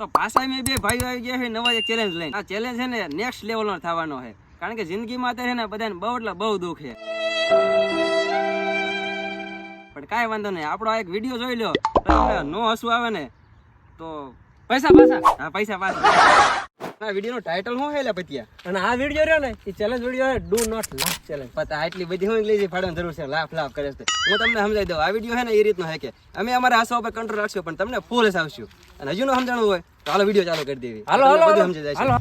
તો પાછા મેં બે ભાઈઓ આવી ગયા છે નવા એક ચેલેન્જ લઈને. આ ચેલેન્જ છે ને નેક્સ્ટ લેવલનો થવાનો છે, કારણ કે જિંદગીમાં અત્યારે છે ને બધાને બહુ એટલે બહુ દુઃખ છે. પણ કાંઈ વાંધો નહીં, આપણો આ એક વિડીયો જોઈ લો, તમને નો હસવું આવે ને તો પૈસા પાછા. હા પૈસા પાછા. આ વિડીયોનું ટાઇટલ શું છે લે પતિયા? અને આ વિડીયો રહ્યો ને એ challenge video do not laugh challenge. પતા આટલી બધી હું ઇંગ્લિશ ફાડવાની જરૂર છે, લાફ લાફ કરે છે. હું તમને સમજાવી દઉં, આ વિડીયો છે ને એ રીતનો છે કે અમે અમારા હસવા ઉપર કંટ્રોલ રાખશું, પણ તમને ફૂલ હસાવશું. અને હજુ નો સમજાણું હોય તો હાલો વિડીયો ચાલુ કરી દેવી. હાલો બધું સમજી જાય. હાલો.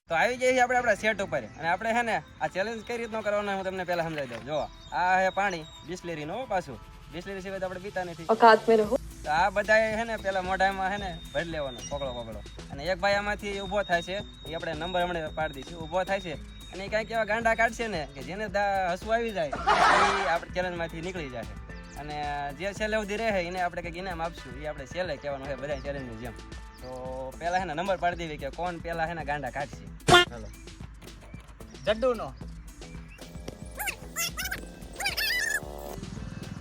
તો આવી જઈએ આપણે આપણા સેટ ઉપર, અને આપણે છે ને આ ચેલેન્જ કઈ રીતનો કરવાનો હું તમને પહેલા સમજાવી દઉં. જો આ છે પાણી બિસ્લેરીનો, પાછું બિસ્લેરી સિવાય તો આપણે પીતા નથી. औकात में रहो. તો આ બધા છે ને પેલા મોઢામાં છે ને ભરી લેવાનો કોકડો, અને એક ભાઈ આમાંથી ઊભો થાય છે, એ આપણે નંબર હમણાં પાડી દઈશું. ઊભો થાય છે અને એ કાંઈક એવા ગાંડા કાઢશે ને કે જેને હસવું આવી જાય એ આપણે ચેલેન્જમાંથી નીકળી જાય. અને જે છેલ્લે સુધી રહે એને આપણે કંઈક ઇનામ આપશું, એ આપણે છેલ્લે કહેવાનું છે બધા ચેલેન્જની જેમ. તો પેલા છે ને નંબર પાડી દેવી કે કોણ પેલા છે ને ગાંડા કાઢશે. ચાલો જડ્ડુનો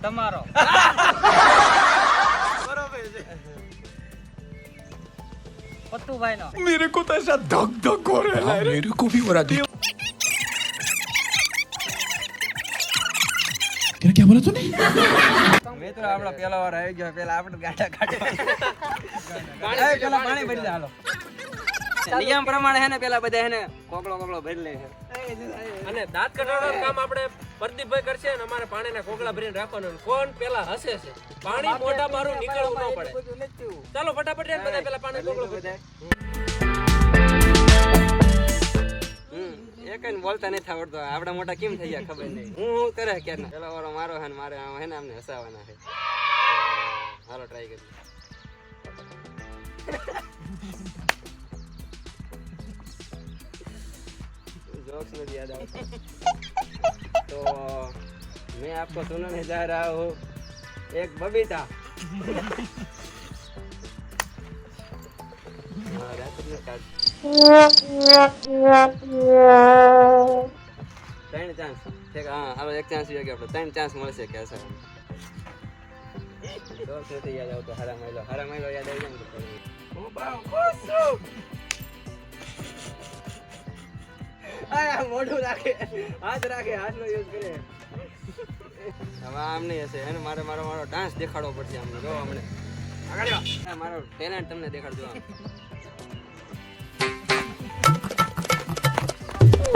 તમારો पत्तूभाई नो मेरे को तो ऐसा धक धक हो रहा है, मेरे को भी हो रहा है. क्या बोला तूने? મિત્રો આપણો પેલો વાર આવી ગયો, પેલા આપણે ગાંડા કાઢવા. પેલા પાણી ભરી દે હાલો. નિયમ પ્રમાણે છે ને પેલા બધા છે ને કોકડો ભરી લે છે. અને દાંત કઢાવવાનું કામ આપણે પ્રદીપભાઈ કરશે અને અમારે પાણીના કોકડા ભરીને રાખવાનું. કોણ પેલા હસે છે, પાણી મોઢા મારું નીકળવું ન પડે. ચાલો ફટાફટ રે બધા પેલા પાણી કોકડો ભરી. એક ને બોલતા નથી આવડતો, આપડા મોટા કેમ થઈ ગયા ખબર નહીં. હું કરે ક્યારે પેલો વારો મારો છે ને મારે હે ને અમને હસાવાના છે. હાલો ટ્રાય કરીએ. जोक्स में याद आता तो मैं आपको सुनाने जा रहा हूँ एक बबीता. ત્રણ ચાન્સ છે. હા હવે એક ચાન્સ જોઈએ કે આપણે ત્રણ ચાન્સ મળશે કે હશે. જોક્સ નથી યાદ આવતો. હારા માયલો યાદ આવી જાય ને. હું બહુ ખુશ છું. આ મોઢું રાખે, હાથ રાખે, હાથનો યુઝ કરે. હવે આમ નહીં હશે એને મારો ડાન્સ દેખાડવો પડશે. અમને જો અમને આગળ મારો ટેલેન્ટ તમને દેખાડજો.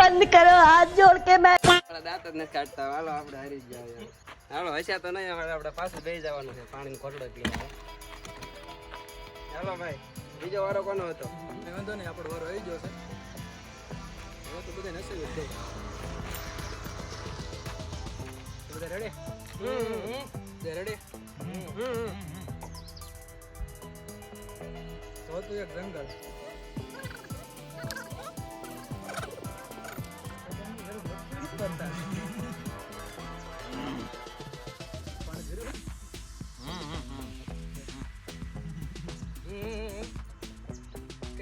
बंद करो हाथ जोड़ के मैं. દાંત જ નથી કાઢતા. હાલો આપણે હારી જ જાય. હાલો હસ્યા તો નહીં, આપણે પાછું બેસી જવાનું છે પાણીનો કોટડો પીને. હાલો ભાઈ બીજો વારો કોનો હતો? વાંધો નહીં, આપણો વારો આવી ગયો છે. તો બધા નસી જ બધા રેડી. રેડી. તો તું એક જંગલ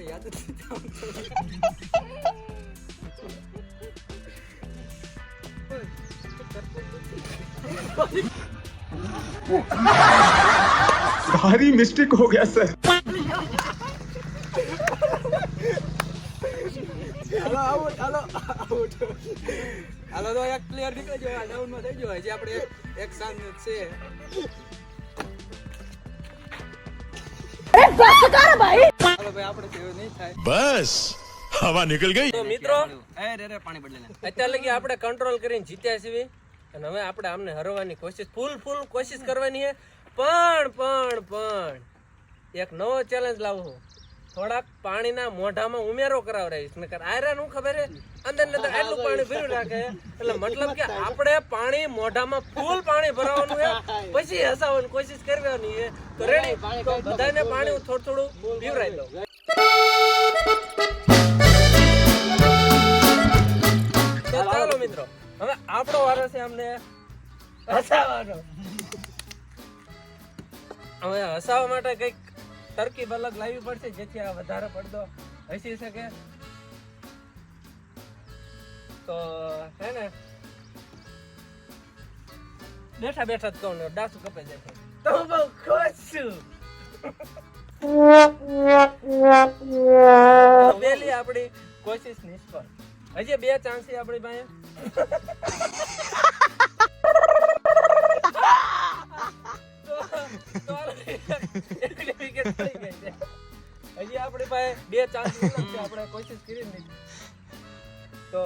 યાદ भारी मिस्टेक हो गया सर. હાલો તો એક પ્લેયર નીકળી ગયો, ડાઉન માં થઈ ગયો. હજી આપણે એક સાંજ છે. अरे बस कर भाई. હાલો ભાઈ આપણે સેવ નહીં થાય. बस हवा निकल गई. તો મિત્રો એ રે પાણી બદલે ને. અત્યાર લગી આપણે કંટ્રોલ કરીને જીત્યા છીએ અને હવે આપણે આમને હરવાની કોશિશ ફૂલ કોશિશ કરવાની છે. પણ એક નવો ચેલેન્જ લાવું. થોડાક પાણીના મોઢામાં ઉમેરો કરાવરાઈશ. નકર આયરન હું ખબર હે અંદર આટલું પાણી ભર્યું રાખે, એટલે મતલબ કે આપણે પાણી મોઢામાં ફૂલ પાણી ભરાવાનું છે, પછી હસાવવાની કોશિશ કરવાની છે. તો રેડી? તો બધાને પાણી હું થોડું પીવરાઈ દઉં. તો ચાલો મિત્રો, હવે આપણો વારો છે અમને હસાવવાનો. હવે હસાવવા માટે કઈક તરકીબ અલગ લાવવી પડશે જેથી આ વધારે પડતો હસી શકે. તો હે ને બેઠા જ કહું ને ડાસુ કપાઈ જાય. તો હું બહુ ખુશ છું. પેલી આપણી કોશિશ નિષ્ફળ. હજી 2 ચાન્સ છે આપણી પાસે. તો એક વિકેટ પડી ગઈ છે. હજી આપણી પાસે 2 ચાન્સ છે, આપણે કોશિશ કરી જ નથી. તો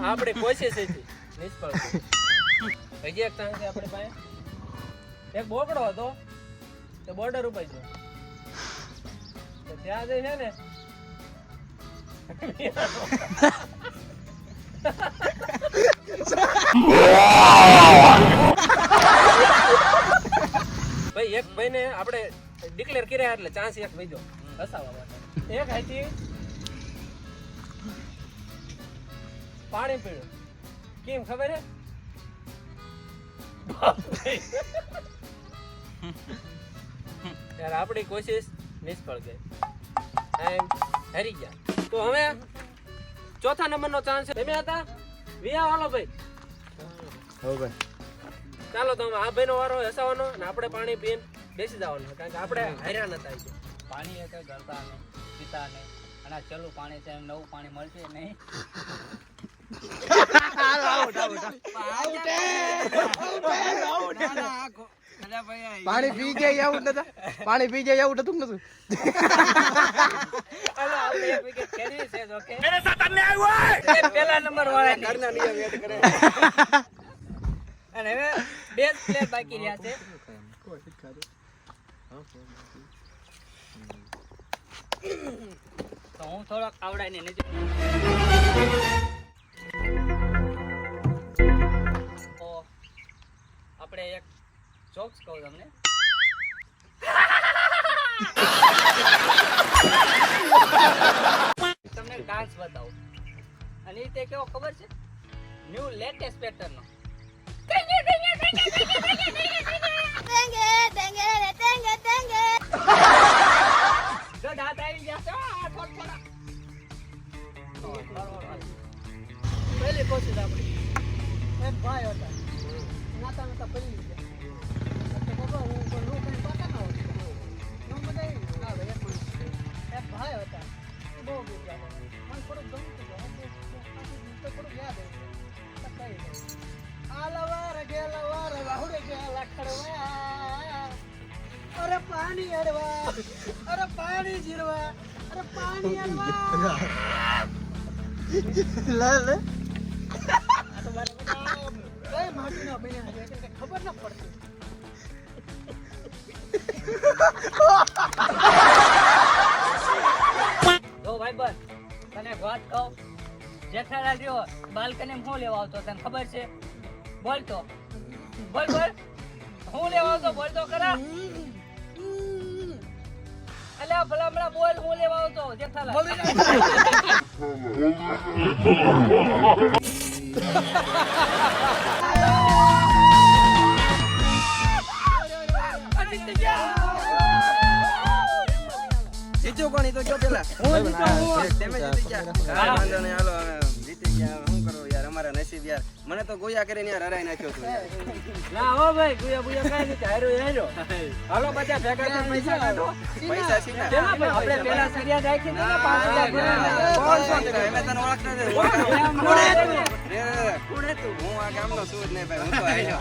આપણી કોશિશ હતી નિષ્ફળ ગઈ. હજી એક ચાન્સ છે આપણી પાસે. એક બોકડો હતો તે બોર્ડર ઉપર છે, તો ત્યાં જઈને ને ભાઈ એક ભાઈને આપણે ડિક્લેર કર્યા એટલે ચાન્સ એક વઈજો હસાવવા માટે. એક હાથી પાણી પીળું કેમ ખબર હે? યાર આપણી કોશિશ નિષ્ફળ ગઈ એન્ડ હારી ગયા. તો હવે ચોથા નંબરનો ચાન્સ છે. તમે હતા વિયા વાળો ભાઈ. હો ભાઈ ચાલો તો આ ભાઈનો વારો હસાવાનો અને આપણે પાણી પીને બેસી જવાનું, કારણ કે આપણે હાર્યા નતા. પાણી એક ગળતા ને પીતા ને અને આ ચલું પાણી છે, નવું પાણી મળશે નહીં. પાણી પી જાય એવું નતું, પાણી પી જાય એવું નતું નતું. ચાલો આપણે એક વિકેટ ખેરી છે. ઓકે મેરે સાથ અન્યાય હુઆ હૈ. પહેલા નંબર વાળા ઘરના નિયમ યાદ કરે. અને હવે 2 પ્લેયર બાકી રહ્યા છે. તો હું થોડોક આવડાઈને નજર તો આપણે એક જોક્સ કહું તમને. તમને ડાન્સ બતાવું અને તે કેવો ખબર છે? ન્યુ લેટેસ્ટ પેટર્ન નો. જો દાંત આવી ગયા છે, થોડા પહેલી કોશિશ આપણી. એક ભાઈ હતા, નાતા નાતા પડી ગયા. તો બાબા હું કોઈ નું કઈ પાકા ના હોત. નું બધા આવે એક ભાઈ હતા, બહુ ગયા. મને થોડું ગમતું હતું, તો થોડું યાદ આવ્યું. આલવાર ગેલવાર વાહુડે ગેલા ખડવા, અરે પાણી અડવા, અરે પાણી જીરવા, અરે પાણી અડવા. લે લે કઈ માટીના બન્યા છે કે ખબર ના પડતી. જો ભાઈ બસ તને એક વાત કહું. જેઠાલાલ રહ્યો બાલ્કની હું લેવા આવતો તને ખબર છે? બોલતો બોલ બોલ હું લેવા આવતો, બોલતો ખરા. અલ્યા ભલામણા બોલ હું લેવા આવતો જેઠાલાલ. જીત્યો કોણ? ઈ તો જો પેલા હું જીત્યો. તમે જીતી ગયા. વાંધો નહીં, હાલો હવે જીતી ગયા. હવે શું કરો યાર, અમારા નસીબ યાર. મને તો ગોયા કરીને યાર હરાઈ નાખ્યો તું યાર. ના હો ભાઈ, ગુયા બુયા કાંઈ નથી, હાર્યો. હાલો બધા ભેગા થઈને પૈસા કાઢો. પૈસા સીધા. કેના ભાઈ? આપણે પેલા સરિયા રાખી દીધા ને 5000 કોણ છો? અમે તને ઓળખતા નથી. કોણ તું? હું આ ગામનો છું જ નહીં ભાઈ, હું તો આયલો.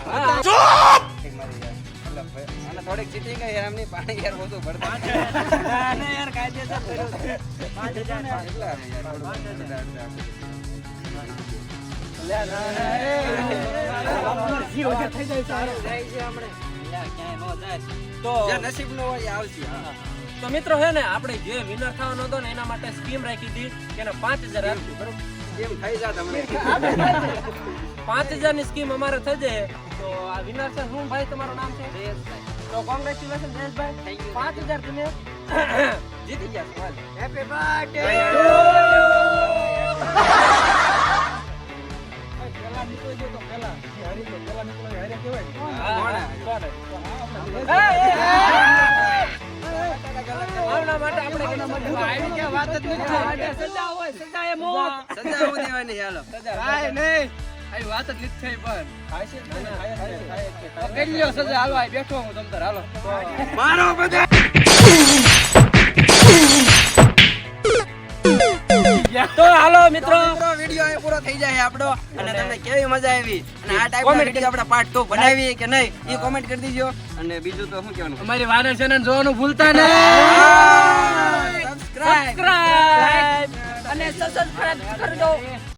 અને થોડીક જીતી ગઈ યાર, એમની પાણી યાર બધું ભરતા. ના યાર કાયદેસર કર્યું છે. 5000 કેટલા યાર, થોડું બધા. જે નસીબનો હોય એ આવશે. હા. તો મિત્રો હે ને આપણે જે વિનર થવાનો હતો ને એના માટે સ્કીમ રાખી હતી કે એને 5000 આપી, બરોબર? જેમ ખાઈ જા તમે. 5000 ની સ્કીમ અમારે થઈ જાય. તો આ વિનર છે શું ભાઈ, તમારું નામ છે? તો કોંગ્રેચ્યુલેશન જયેશભાઈ, 5000 તમે જીતી ગયા છો. Happy birthday. પેલા નીકળી ગયો તો પેલા હારી ગયો, પેલા નીકળ્યો હારે કહેવાય. આના માટે આપણે આવી ગયા, વાત જ નથી. સજા હોય, સજા એ મોત. સજા હું દેવાની હાલો. કાઈ નહીં, આવી વાત જ નથી થઈ પણ ખાય છે ને? ખાય છે, ખાય છે, ખાય છે. કરી લ્યો સજા હાલો આ બેઠો હું તમ તાર હાલો તો હાલો મિત્રો વિડિયો અહીં પૂરો થઈ જાય આપણો અને તમને કેવી મજા આવી અને આ ટાઈપનો વિડિયો આપણે પાર્ટ 2 બનાવી કે નહીં એ કોમેન્ટ કરી દીજો અને બીજું તો શું કહેવાનું અમારી વાનર ચેનલ જોવાનું ભૂલતા નહીં. સબસ્ક્રાઇબ અને સબસ્ક્રાઇબ કરી દો.